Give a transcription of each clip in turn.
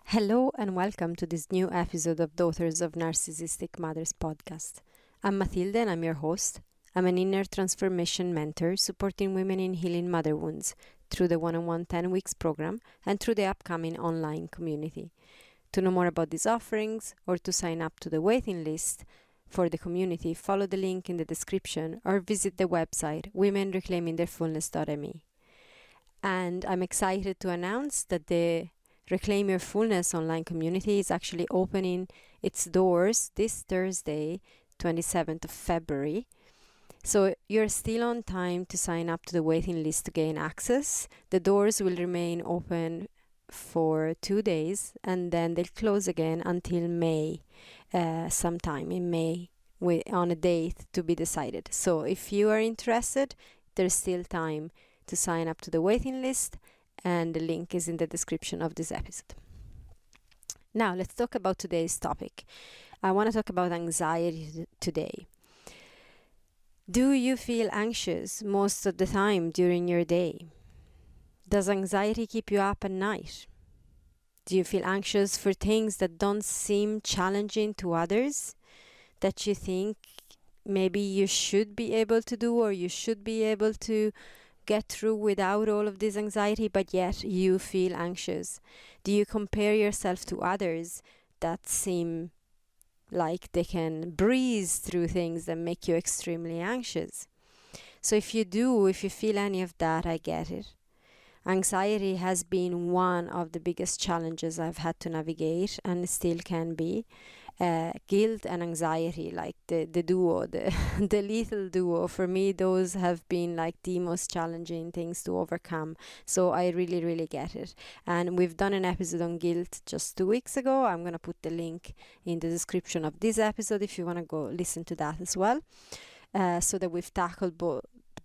Hello and welcome to this new episode of Daughters of Narcissistic Mothers podcast. I'm Matilde and I'm your host. I'm an inner transformation mentor supporting women in healing mother wounds through the one-on-one 10 weeks program and through the upcoming online community. To know more about these offerings or to sign up to the waiting list for the community, follow the link in the description or visit the website womenreclaimingtheirfullness.me. And I'm excited to announce that the Reclaim Your Fullness online community is actually opening its doors this Thursday, 27th of February. So you're still on time to sign up to the waiting list to gain access. The doors will remain open for 2 days and then they'll close again until May, sometime in May, on a date to be decided. So if you are interested, there's still time to sign up to the waiting list, and the link is in the description of this episode. Now, let's talk about today's topic. I want to talk about anxiety today. Do you feel anxious most of the time during your day? Does anxiety keep you up at night? Do you feel anxious for things that don't seem challenging to others, that you think maybe you should be able to do or you should be able to get through without all of this anxiety, but yet you feel anxious? Do you compare yourself to others that seem like they can breeze through things that make you extremely anxious? So if you feel any of that, I get it. Anxiety has been one of the biggest challenges I've had to navigate and still can be. Guilt and anxiety, like the duo, the lethal duo. For me, those have been like the most challenging things to overcome. So I really, really get it. And we've done an episode on guilt just 2 weeks ago. I'm going to put the link in the description of this episode if you want to go listen to that as well. So that we've tackled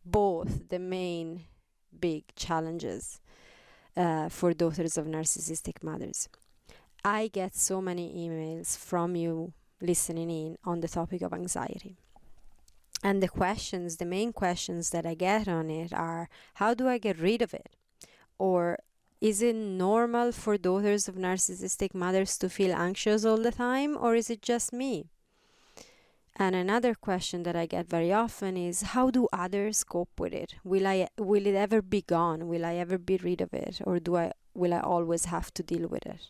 both the main big challenges for daughters of narcissistic mothers. I get so many emails from you listening in on the topic of anxiety. And the main questions that I get on it are, how do I get rid of it? Or is it normal for daughters of narcissistic mothers to feel anxious all the time, or is it just me? And another question that I get very often is, how do others cope with it? Will it ever be gone? Will I ever be rid of it? Or will I always have to deal with it?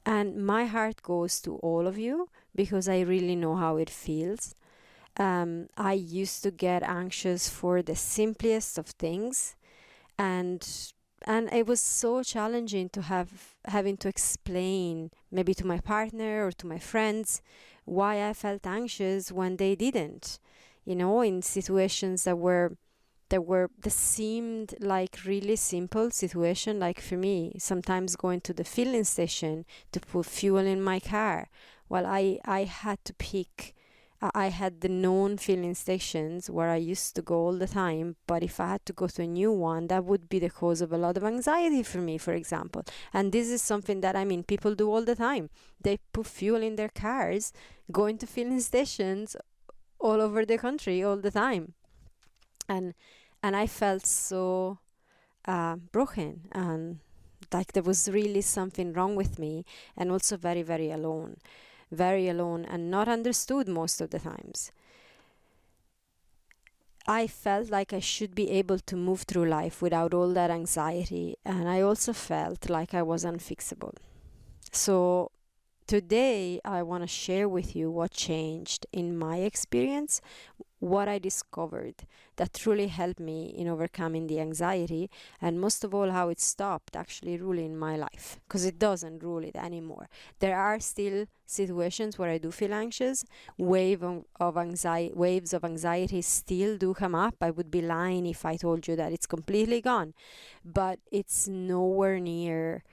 And my heart goes to all of you because I really know how it feels. I used to get anxious for the simplest of things, and it was so challenging to having to explain maybe to my partner or to my friends why I felt anxious when they didn't. In situations that seemed like really simple situation, like for me, sometimes going to the filling station to put fuel in my car. Well, I had to pick. I had the known filling stations where I used to go all the time, but if I had to go to a new one, that would be the cause of a lot of anxiety for me, for example. And this is something that, people do all the time. They put fuel in their cars, going to filling stations all over the country all the time. And I felt so broken, and like there was really something wrong with me, and also very, very alone and not understood most of the times. I felt like I should be able to move through life without all that anxiety, and I also felt like I was unfixable. So today I want to share with you what changed in my experience, what I discovered that truly helped me in overcoming the anxiety, and most of all, how it stopped actually ruling my life, because it doesn't rule it anymore. There are still situations where I do feel anxious. Waves of anxiety still do come up. I would be lying if I told you that it's completely gone, but it's nowhere near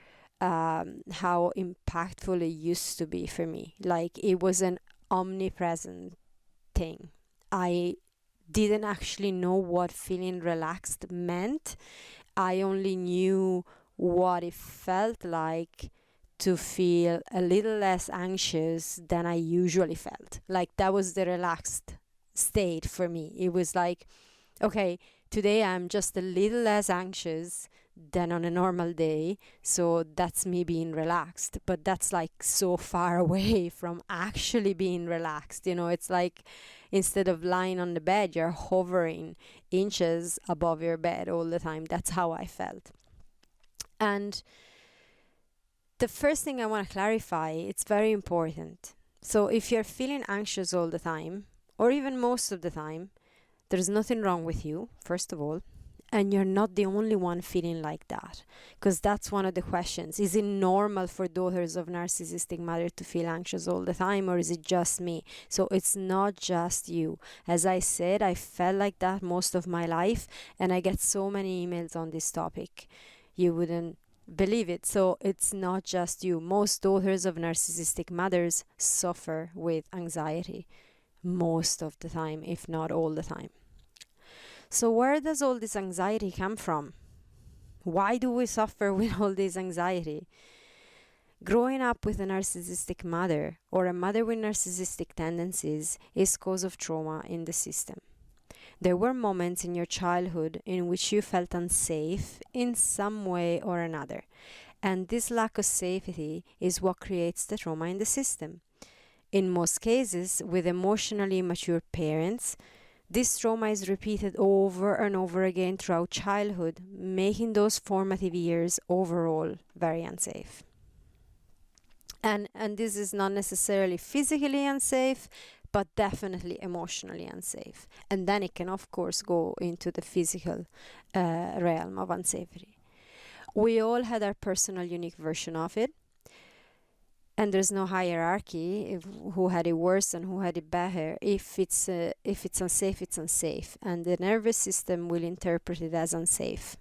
how impactful it used to be for me. Like, it was an omnipresent thing. I didn't actually know what feeling relaxed meant. I only knew what it felt like to feel a little less anxious than I usually felt. Like, that was the relaxed state for me. It was like, okay, today I'm just a little less anxious than on a normal day. So that's me being relaxed, but that's like so far away from actually being relaxed. It's like instead of lying on the bed, you're hovering inches above your bed all the time. That's how I felt. And the first thing I want to clarify, it's very important. So if you're feeling anxious all the time, or even most of the time, there's nothing wrong with you, first of all, and you're not the only one feeling like that. Because that's one of the questions. Is it normal for daughters of narcissistic mother to feel anxious all the time, or is it just me? So it's not just you. As I said, I felt like that most of my life, and I get so many emails on this topic. You wouldn't believe it. So it's not just you. Most daughters of narcissistic mothers suffer with anxiety most of the time, if not all the time. So where does all this anxiety come from? Why do we suffer with all this anxiety? Growing up with a narcissistic mother or a mother with narcissistic tendencies is cause of trauma in the system. There were moments in your childhood in which you felt unsafe in some way or another. And this lack of safety is what creates the trauma in the system. In most cases, with emotionally immature parents, this trauma is repeated over and over again throughout childhood, making those formative years overall very unsafe. And this is not necessarily physically unsafe, but definitely emotionally unsafe. And then it can, of course, go into the physical realm of unsafety. We all had our personal unique version of it. And there's no hierarchy who had it worse and who had it better. If it's unsafe, it's unsafe. And the nervous system will interpret it as unsafe.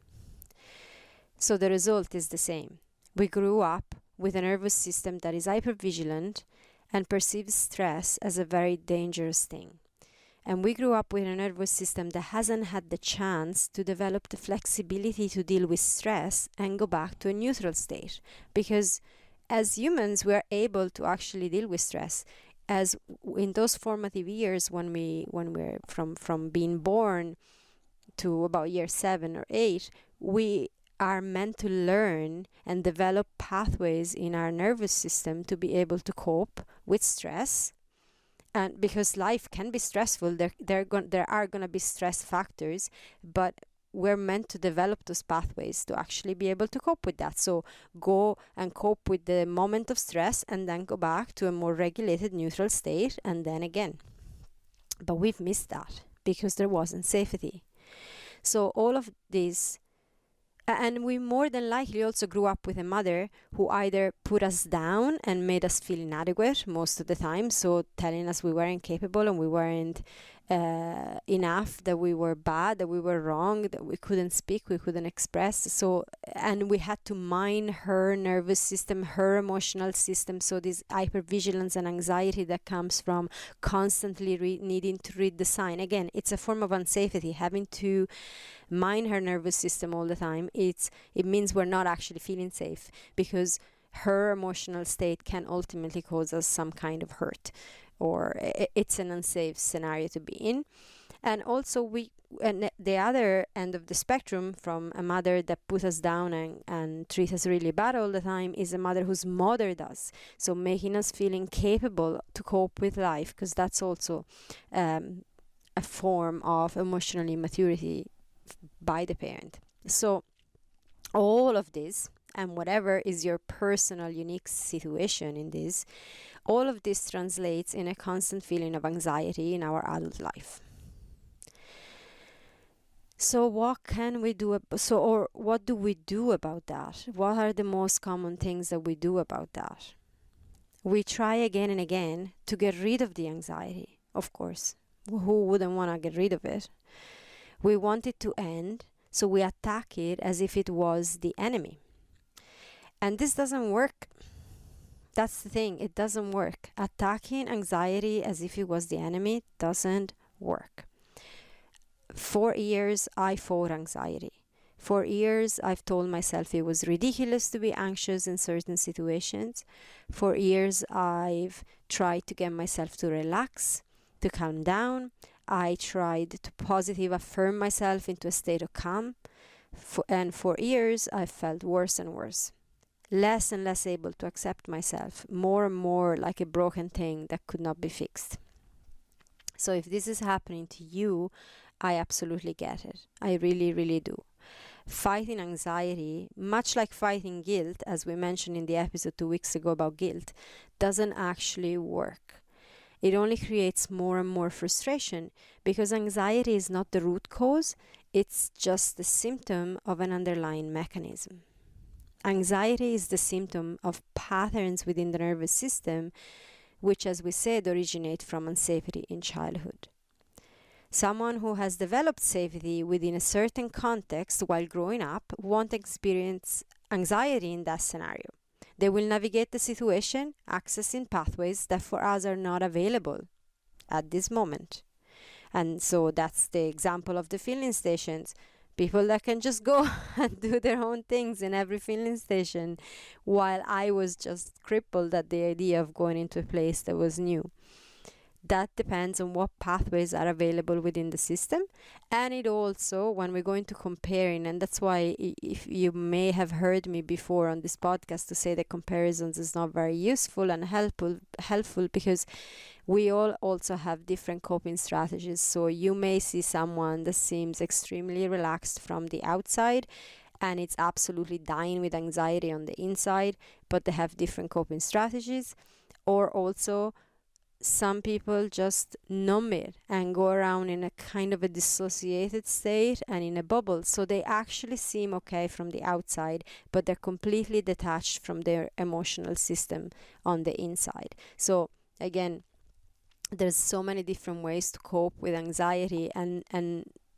So the result is the same. We grew up with a nervous system that is hypervigilant and perceives stress as a very dangerous thing. And we grew up with a nervous system that hasn't had the chance to develop the flexibility to deal with stress and go back to a neutral state. Because as humans, we are able to actually deal with stress. As in those formative years when we're from being born to about year 7 or 8, we are meant to learn and develop pathways in our nervous system to be able to cope with stress. And because life can be stressful, there are going to be stress factors, but we're meant to develop those pathways to actually be able to cope with that. So go and cope with the moment of stress and then go back to a more regulated neutral state and then again. But we've missed that because there wasn't safety. So all of this, and we more than likely also grew up with a mother who either put us down and made us feel inadequate most of the time, so telling us we weren't capable and we weren't enough, that we were bad, that we were wrong, that we couldn't speak, we couldn't express. So, and we had to mine her nervous system, her emotional system. So this hypervigilance and anxiety that comes from constantly needing to read the sign. Again, it's a form of unsafety, having to mine her nervous system all the time. It means we're not actually feeling safe because her emotional state can ultimately cause us some kind of hurt, or it's an unsafe scenario to be in. And also the other end of the spectrum, from a mother that puts us down and treats us really bad all the time, is a mother who's mothered us, so making us feel incapable to cope with life, because that's also a form of emotional immaturity by the parent. So all of this, and whatever is your personal unique situation in this, all of this translates in a constant feeling of anxiety in our adult life. So what can we do? Or what do we do about that? What are the most common things that we do about that? We try again and again to get rid of the anxiety, of course. Who wouldn't want to get rid of it? We want it to end, so we attack it as if it was the enemy. And this doesn't work. That's the thing, it doesn't work. Attacking anxiety as if it was the enemy doesn't work. For years, I fought anxiety. For years, I've told myself it was ridiculous to be anxious in certain situations. For years, I've tried to get myself to relax, to calm down. I tried to positive affirm myself into a state of calm. And for years, I felt worse and worse, less and less able to accept myself, more and more like a broken thing that could not be fixed. So if this is happening to you, I absolutely get it. I really, really do. Fighting anxiety, much like fighting guilt, as we mentioned in the episode 2 weeks ago about guilt, doesn't actually work. It only creates more and more frustration because anxiety is not the root cause, it's just the symptom of an underlying mechanism. Anxiety is the symptom of patterns within the nervous system, which, as we said, originate from unsafety in childhood. Someone who has developed safety within a certain context while growing up won't experience anxiety in that scenario. They will navigate the situation accessing pathways that for us are not available at this moment. And so that's the example of the filling stations. People that can just go and do their own things in every filling station, while I was just crippled at the idea of going into a place that was new. That depends on what pathways are available within the system. And it also, when we're going to comparing, and that's why if you may have heard me before on this podcast to say that comparisons is not very useful and helpful because we all also have different coping strategies. So you may see someone that seems extremely relaxed from the outside and it's absolutely dying with anxiety on the inside, but they have different coping strategies. Or also some people just numb it and go around in a kind of a dissociated state and in a bubble. So they actually seem okay from the outside, but they're completely detached from their emotional system on the inside. So again, there's so many different ways to cope with anxiety, and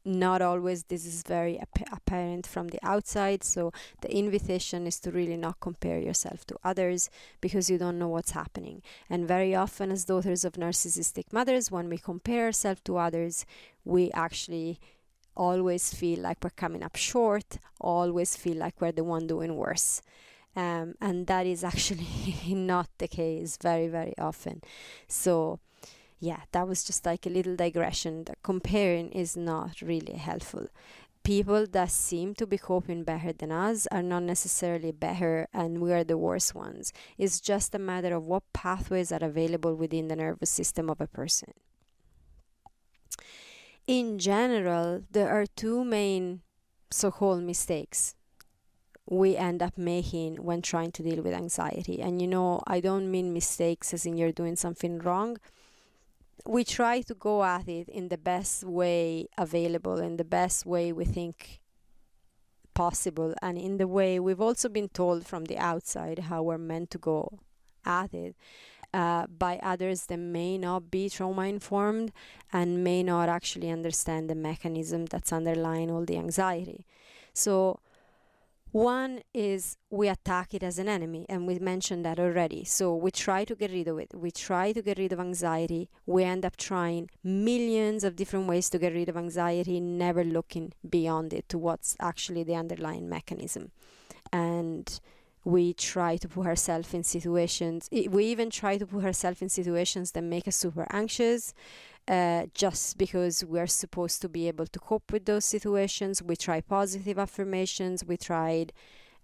not always this is very apparent from the outside. So the invitation is to really not compare yourself to others because you don't know what's happening. And very often as daughters of narcissistic mothers, when we compare ourselves to others, we actually always feel like we're coming up short, always feel like we're the one doing worse. And that is actually not the case very, very often. So yeah, that was just like a little digression. That comparing is not really helpful. People that seem to be coping better than us are not necessarily better and we are the worst ones. It's just a matter of what pathways are available within the nervous system of a person. In general, there are two main so-called mistakes we end up making when trying to deal with anxiety. And I don't mean mistakes as in you're doing something wrong. We try to go at it in the best way available, in the best way we think possible, and in the way we've also been told from the outside how we're meant to go at it by others that may not be trauma informed and may not actually understand the mechanism that's underlying all the anxiety. So one is we attack it as an enemy, and we mentioned that already. So we try to get rid of it. We try to get rid of anxiety. We end up trying millions of different ways to get rid of anxiety, never looking beyond it to what's actually the underlying mechanism. And we try to put ourselves in situations, we even try to put ourselves in situations that make us super anxious, just because we're supposed to be able to cope with those situations. We try positive affirmations, we tried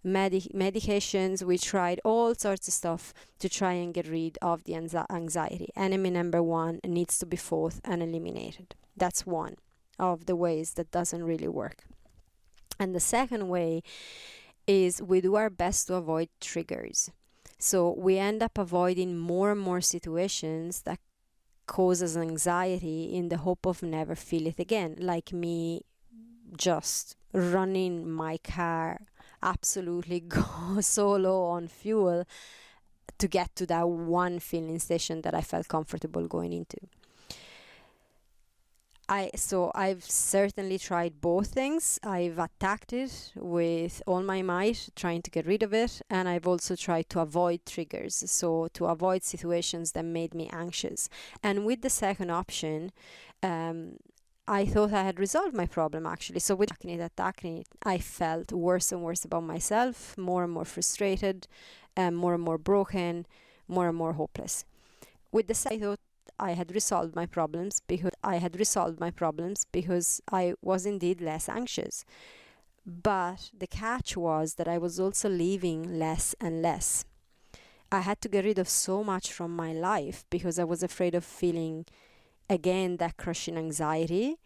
medications, we tried all sorts of stuff to try and get rid of the anxiety. Enemy number one needs to be fought and eliminated. That's one of the ways that doesn't really work. And the second way is we do our best to avoid triggers. So we end up avoiding more and more situations that causes anxiety in the hope of never feel it again, like me just running my car absolutely go so low on fuel to get to that one filling station that I felt comfortable going into. I've certainly tried both things. I've attacked it with all my might, trying to get rid of it, and I've also tried to avoid triggers, so to avoid situations that made me anxious. And with the second option, I thought I had resolved my problem actually. So with attacking it, I felt worse and worse about myself, more and more frustrated, more and more broken, more and more hopeless. With the second, I thought I had resolved my problems because I was indeed less anxious. But the catch was that I was also living less and less. I had to get rid of so much from my life because I was afraid of feeling again that crushing anxiety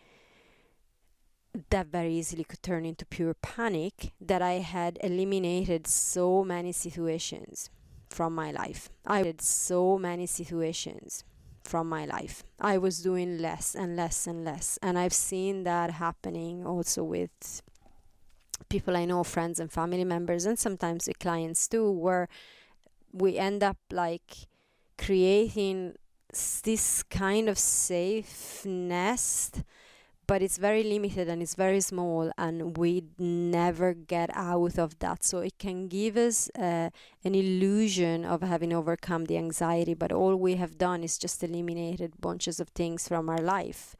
that very easily could turn into pure panic, that I had eliminated so many situations from my life. I had so many situations from my life. I was doing less and less and less. And I've seen that happening also with people I know, friends and family members, and sometimes with clients too, where we end up like creating this kind of safe nest, but it's very limited and it's very small, and we never get out of that. So it can give us an illusion of having overcome the anxiety, but all we have done is just eliminated bunches of things from our life.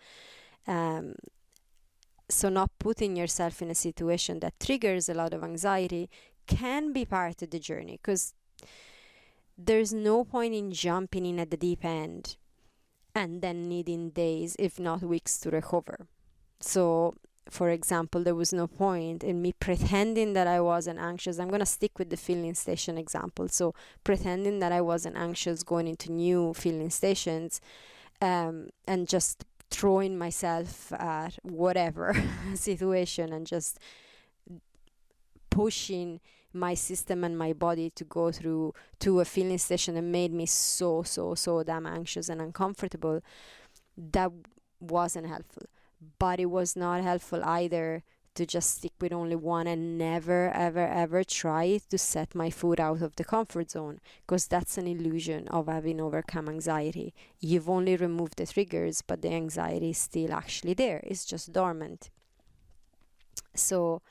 So not putting yourself in a situation that triggers a lot of anxiety can be part of the journey, because there's no point in jumping in at the deep end and then needing days, if not weeks, to recover. So, for example, there was no point in me pretending that I wasn't anxious. I'm going to stick with the filling station example. So, pretending that I wasn't anxious going into new filling stations, and just throwing myself at whatever situation and just pushing my system and my body to go through to a filling station that made me so damn anxious and uncomfortable. That wasn't helpful. But it was not helpful either to just stick with only one and never ever try to set my foot out of the comfort zone, because that's an illusion of having overcome anxiety. You've only removed the triggers, but the anxiety is still actually there. It's just dormant. So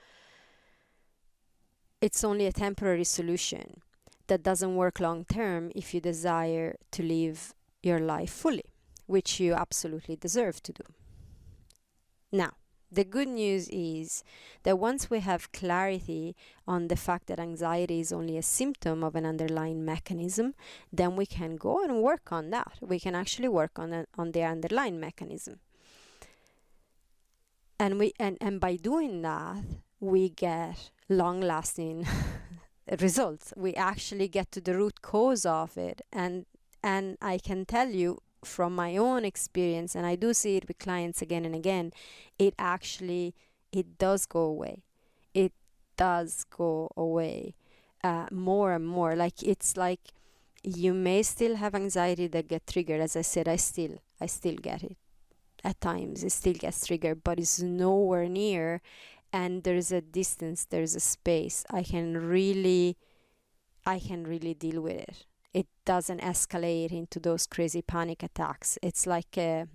it's only a temporary solution that doesn't work long term if you desire to live your life fully, which you absolutely deserve to do. Now, the good news is that once we have clarity on the fact that anxiety is only a symptom of an underlying mechanism, then we can go and work on that. We can actually work on the underlying mechanism. And by doing that, we get long-lasting results. We actually get to the root cause of it. And I can tell you from my own experience, and I do see it with clients again and again, it does go away. It does go away more and more. Like, it's like you may still have anxiety that get triggered. As I said, I still get it. At times it still gets triggered, but it's nowhere near, and there's a distance, there's a space. I can really deal with it. It doesn't escalate into those crazy panic attacks. It's like a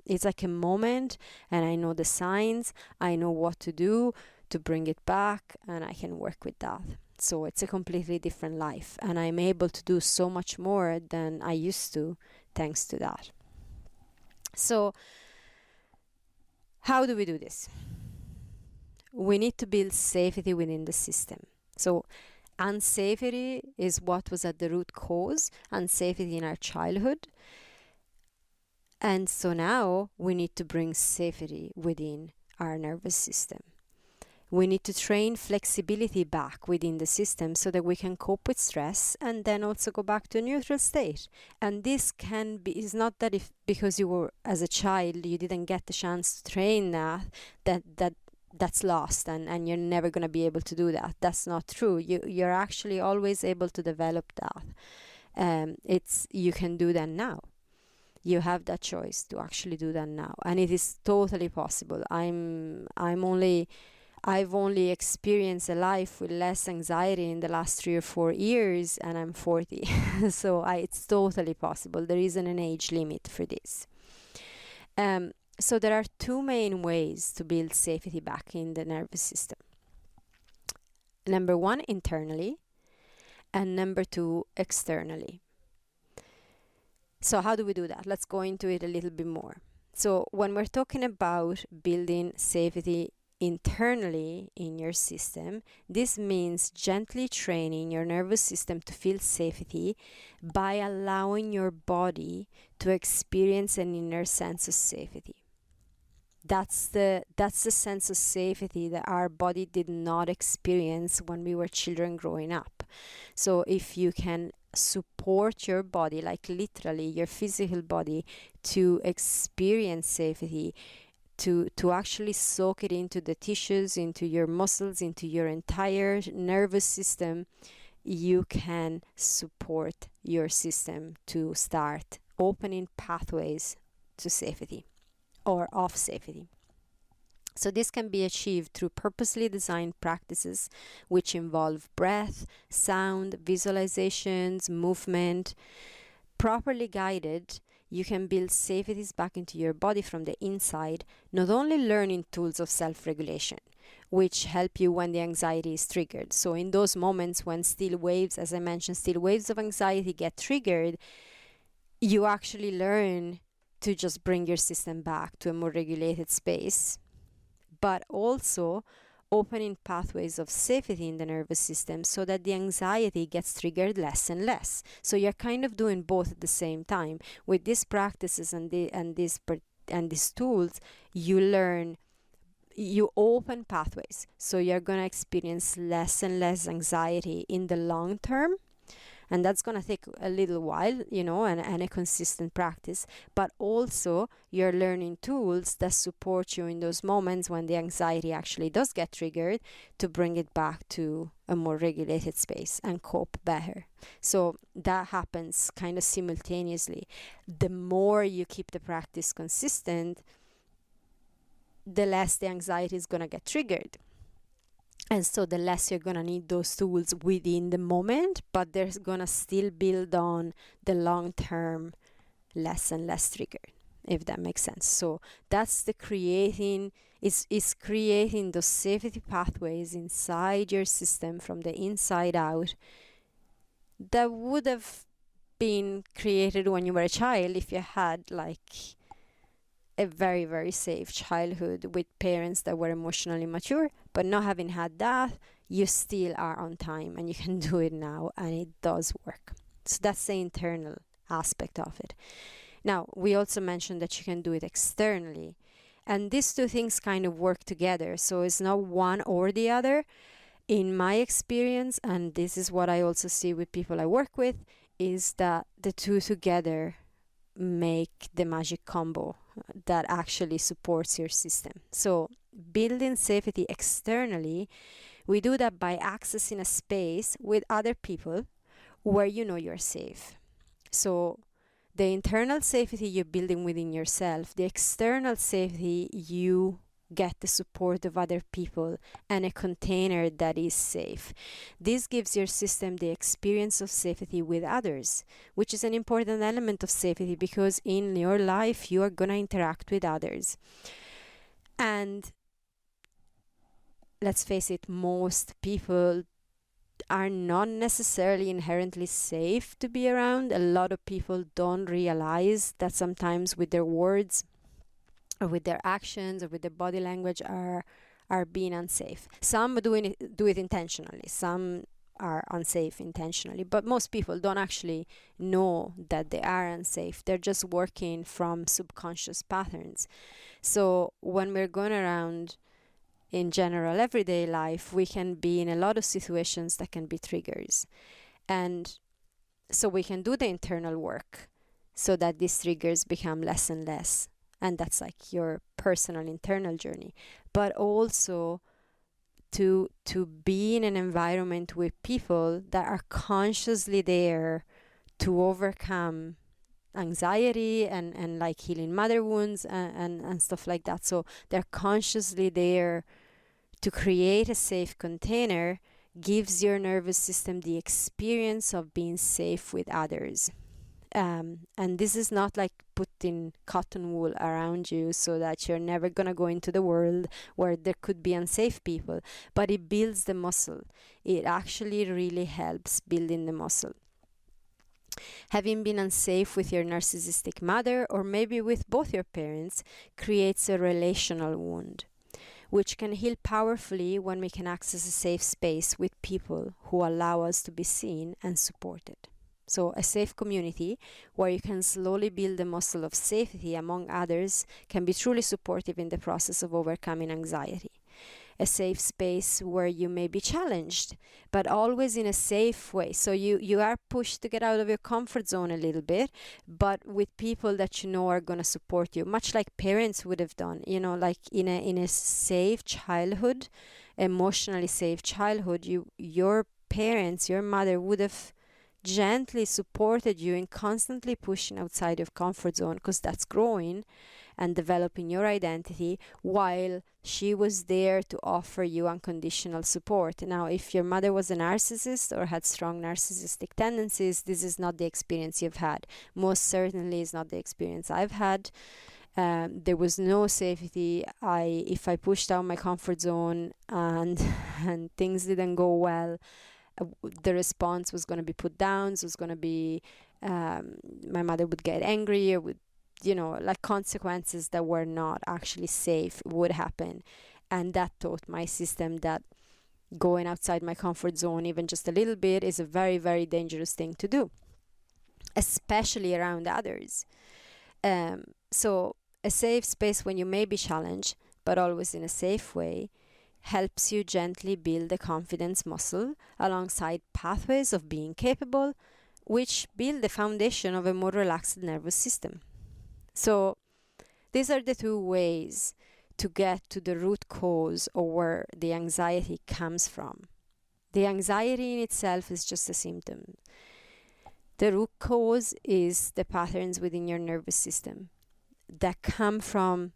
moment, and I know the signs, I know what to do to bring it back, and I can work with that. So it's a completely different life, and I'm able to do so much more than I used to thanks to that. So how do we do this? We need to build safety within the system. So unsafety is what was at the root cause, unsafety in our childhood. And so now we need to bring safety within our nervous system. We need to train flexibility back within the system so that we can cope with stress and then also go back to a neutral state. And this is not that if because you were as a child you didn't get the chance to train that's lost and you're never going to be able to do that. That's not true. You're actually always able to develop that. You can do that now. You have that choice to actually do that now, and it is totally possible. I've only experienced a life with less anxiety in the last 3 or 4 years, and I'm 40. So it's totally possible. There isn't an age limit for this. So there are 2 main ways to build safety back in the nervous system. Number 1, internally, and number 2, externally. So how do we do that? Let's go into it a little bit more. So when we're talking about building safety internally in your system, this means gently training your nervous system to feel safety by allowing your body to experience an inner sense of safety. That's the sense of safety that our body did not experience when we were children growing up. So if you can support your body, like literally your physical body, to experience safety, to actually soak it into the tissues, into your muscles, into your entire nervous system, you can support your system to start opening pathways to safety or of safety. So this can be achieved through purposely designed practices which involve breath, sound, visualizations, movement. Properly guided, you can build safeties back into your body from the inside, not only learning tools of self-regulation, which help you when the anxiety is triggered. So in those moments when still waves, as I mentioned, still waves of anxiety get triggered, you actually learn to just bring your system back to a more regulated space, but also opening pathways of safety in the nervous system so that the anxiety gets triggered less and less. So you're kind of doing both at the same time. With these practices and these tools, you open pathways. So you're going to experience less and less anxiety in the long term. And that's going to take a little while, and a consistent practice. But also, you're learning tools that support you in those moments when the anxiety actually does get triggered, to bring it back to a more regulated space and cope better. So that happens kind of simultaneously. The more you keep the practice consistent, the less the anxiety is going to get triggered. And so the less you're going to need those tools within the moment, but they're going to still build on the long term, less and less triggered, if that makes sense. So that's the creating, is creating those safety pathways inside your system from the inside out that would have been created when you were a child if you had like a very, very safe childhood with parents that were emotionally mature. But not having had that, you still are on time and you can do it now, and it does work. So that's the internal aspect of it. Now, we also mentioned that you can do it externally, and these two things kind of work together. So it's not one or the other. In my experience, and this is what I also see with people I work with, is that the two together make the magic combo that actually supports your system. So building safety externally, we do that by accessing a space with other people where you know you're safe. So the internal safety you're building within yourself, the external safety, you get the support of other people and a container that is safe. This gives your system the experience of safety with others, which is an important element of safety, because in your life you are going to interact with others. And let's face it, most people are not necessarily inherently safe to be around. A lot of people don't realize that sometimes with their words or with their actions or with their body language are being unsafe. Some do it intentionally. Some are unsafe intentionally, but most people don't actually know that they are unsafe. They're just working from subconscious patterns. So when we're going around in general everyday life, we can be in a lot of situations that can be triggers. And so we can do the internal work so that these triggers become less and less. And that's like your personal internal journey. But also to be in an environment with people that are consciously there to overcome anxiety and like healing mother wounds and stuff like that. So they're consciously there to create a safe container, gives your nervous system the experience of being safe with others. And this is not like putting cotton wool around you so that you're never going to go into the world where there could be unsafe people, but it builds the muscle. It actually really helps building the muscle. Having been unsafe with your narcissistic mother, or maybe with both your parents, creates a relational wound, which can heal powerfully when we can access a safe space with people who allow us to be seen and supported. So a safe community where you can slowly build the muscle of safety among others can be truly supportive in the process of overcoming anxiety. A safe space where you may be challenged, but always in a safe way. So you are pushed to get out of your comfort zone a little bit, but with people that you know are going to support you, much like parents would have done, like in a safe childhood, emotionally safe childhood, your parents, your mother would have gently supported you in constantly pushing outside your comfort zone, because that's growing and developing your identity, while she was there to offer you unconditional support. Now, if your mother was a narcissist or had strong narcissistic tendencies, this is not the experience you've had. Most certainly is not the experience I've had. There was no safety. If I pushed out my comfort zone and and things didn't go well, the response was going to be put down. So it was going to be my mother would get angry, or would, like consequences that were not actually safe would happen. And that taught my system that going outside my comfort zone, even just a little bit, is a very, very dangerous thing to do, especially around others. So a safe space when you may be challenged, but always in a safe way, helps you gently build the confidence muscle alongside pathways of being capable, which build the foundation of a more relaxed nervous system. So these are the two ways to get to the root cause of where the anxiety comes from. The anxiety in itself is just a symptom. The root cause is the patterns within your nervous system that come from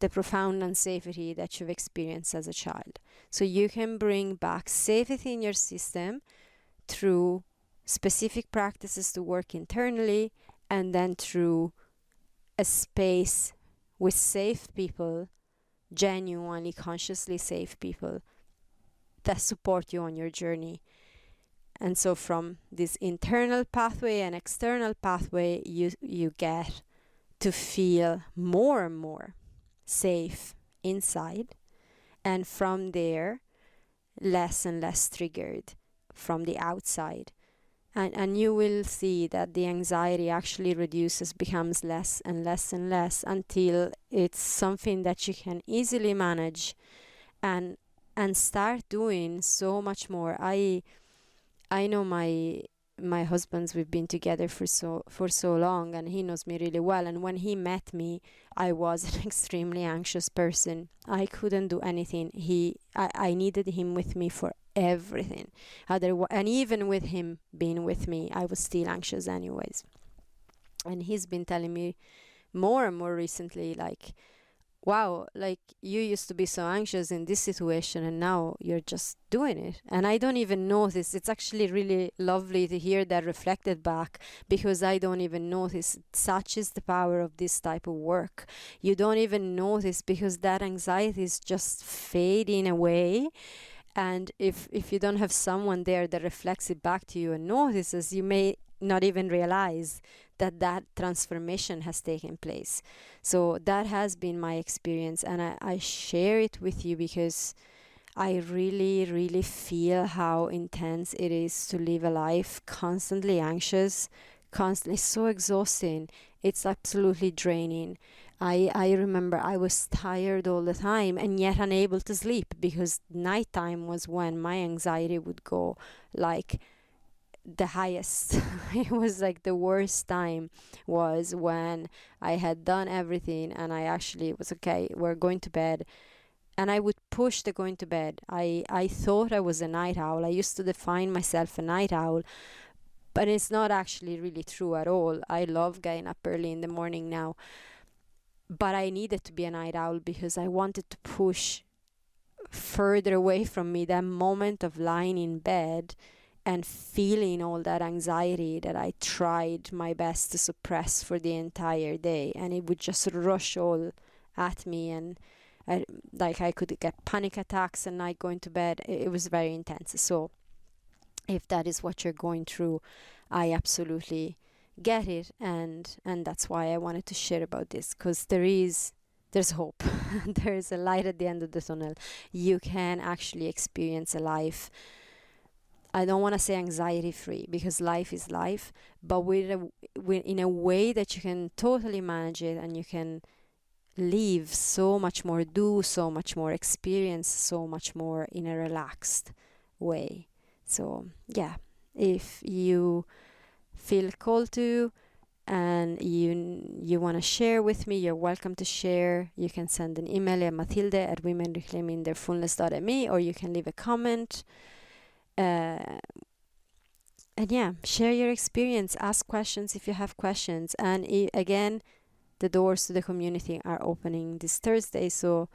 the profound unsafety that you've experienced as a child. So you can bring back safety in your system through specific practices to work internally, and then through a space with safe people, genuinely, consciously safe people that support you on your journey. And so from this internal pathway and external pathway, you get to feel more and more safe inside, and from there less and less triggered from the outside. And you will see that the anxiety actually reduces, becomes less and less and less, until it's something that you can easily manage and start doing so much more. I know my husband's, we've been together for so long, and he knows me really well. And when he met me, I was an extremely anxious person. I couldn't do anything. I needed him with me for everything. And even with him being with me, I was still anxious anyways. And he's been telling me more and more recently, like, wow, like you used to be so anxious in this situation and now you're just doing it. And I don't even notice. It's actually really lovely to hear that reflected back, because I don't even notice. Such is the power of this type of work. You don't even notice, because that anxiety is just fading away. And if you don't have someone there that reflects it back to you and notices, you may not even realize that transformation has taken place. So that has been my experience, and I share it with you because I really, really feel how intense it is to live a life constantly anxious, constantly so exhausting. It's absolutely draining. I remember I was tired all the time and yet unable to sleep, because nighttime was when my anxiety would go like the highest. It was like the worst time was when I had done everything and I actually was okay, we're going to bed. And I would push the going to bed. I thought I was a night owl. I used to define myself a night owl, but it's not actually really true at all. I love getting up early in the morning now. But I needed to be a night owl because I wanted to push further away from me that moment of lying in bed and feeling all that anxiety that I tried my best to suppress for the entire day. And it would just rush all at me, and I could get panic attacks and night going to bed. It was very intense. So if that is what you're going through, I absolutely get it, and that's why I wanted to share about this, because there's hope. There's a light at the end of the tunnel. You can actually experience a life I don't want to say anxiety free, because life is life, but in a way that you can totally manage it, and you can live so much more, do so much more, experience so much more in a relaxed way. So yeah, if you feel called to, and you want to share with me, you're welcome to share. You can send an email at Matilde at womenreclaimingtheirfullness.me, or you can leave a comment. And yeah, share your experience, ask questions if you have questions. And again, the doors to the community are opening this Thursday. So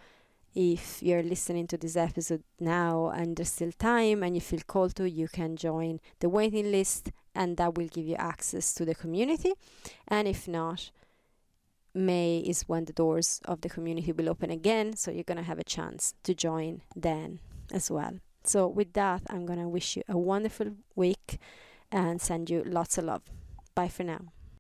if you're listening to this episode now and there's still time and you feel called to, you can join the waiting list, and that will give you access to the community. And if not, May is when the doors of the community will open again. So you're going to have a chance to join then as well. So with that, I'm going to wish you a wonderful week and send you lots of love. Bye for now.